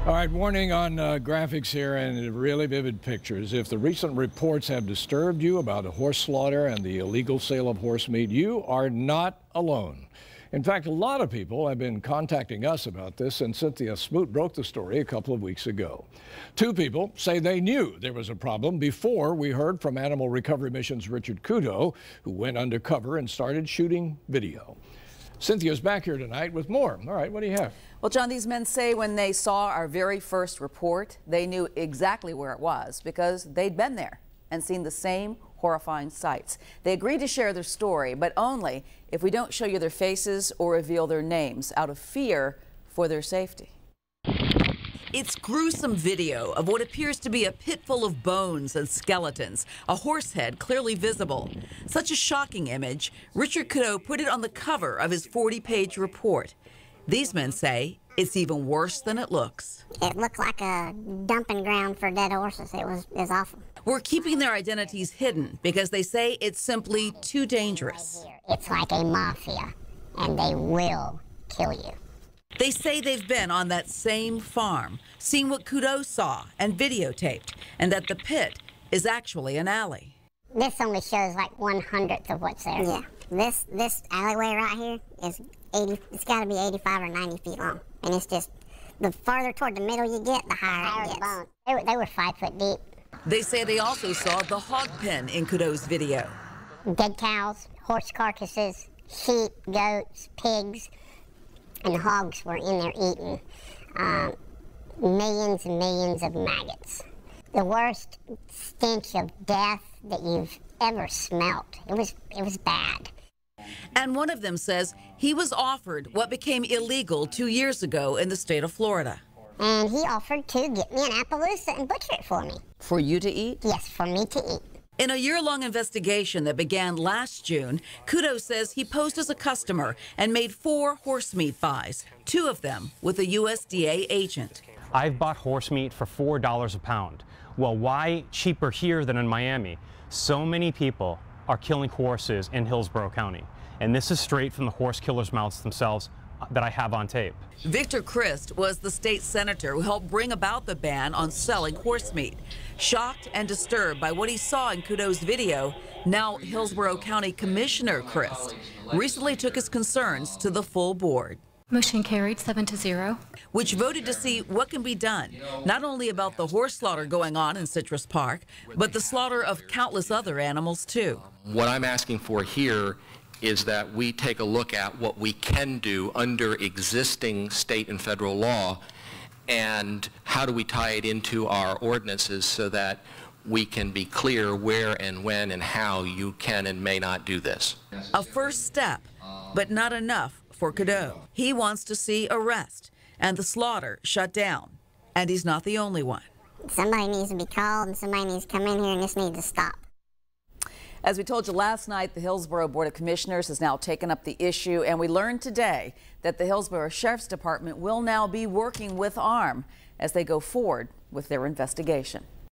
All right, warning on graphics here and really vivid pictures. If the recent reports have disturbed you about a horse slaughter and the illegal sale of horse meat, you are not alone. In fact, a lot of people have been contacting us about this since Cynthia Smoot broke the story a couple of weeks ago. Two people say they knew there was a problem before we heard from Animal Recovery Mission's Richard Kudo, who went undercover and started shooting video. Cynthia's back here tonight with more. All right, what do you have? Well, John, these men say when they saw our very first report, they knew exactly where it was because they'd been there and seen the same horrifying sights. They agreed to share their story, but only if we don't show you their faces or reveal their names out of fear for their safety. It's gruesome video of what appears to be a pit full of bones and skeletons, a horse head clearly visible. Such a shocking image, Richard Kudo put it on the cover of his 40-page report. These men say it's even worse than it looks. It looked like a dumping ground for dead horses. It was awful. We're keeping their identities hidden because they say it's simply too dangerous. It's like a mafia, and they will kill you. They say they've been on that same farm, seen what Kudo saw and videotaped, and that the pit is actually an alley. This only shows like 1/100th of what's there. Yeah. This alleyway right here is 80. It's got to be 85 or 90 feet long, and it's just the farther toward the middle you get, the higher it gets. They were 5 foot deep. They say they also saw the hog pen in Kudo's video. Dead cows, horse carcasses, sheep, goats, pigs, and hogs were in there eating. Millions and millions of maggots. The worst stench of death that you've ever smelt. It was bad. And one of them says he was offered what became illegal 2 years ago in the state of Florida. And he offered to get me an Appaloosa and butcher it for me. For you to eat? Yes, for me to eat. In a year-long investigation that began last June, Kudo says he posed as a customer and made 4 horse meat buys, 2 of them with a USDA agent. I've bought horse meat for $4 a pound. Well, why cheaper here than in Miami? So many people are killing horses in Hillsborough County. And this is straight from the horse killers' mouths themselves that I have on tape. Victor Crist was the state senator who helped bring about the ban on selling horse meat. Shocked and disturbed by what he saw in Kudo's video, now Hillsborough County Commissioner Crist recently took his concerns to the full board. Motion carried 7-0. Which voted to see what can be done, not only about the horse slaughter going on in Citrus Park, but the slaughter of countless other animals too. What I'm asking for here is that we take a look at what we can do under existing state and federal law, and how do we tie it into our ordinances so that we can be clear where and when and how you can and may not do this. A first step, but not enough for Kudo. He wants to see arrest and the slaughter shut down, and he's not the only one. Somebody needs to be called and somebody needs to come in here, and this needs to stop. As we told you last night, the Hillsborough Board of Commissioners has now taken up the issue, and we learned today that the Hillsborough Sheriff's Department will now be working with ARM as they go forward with their investigation.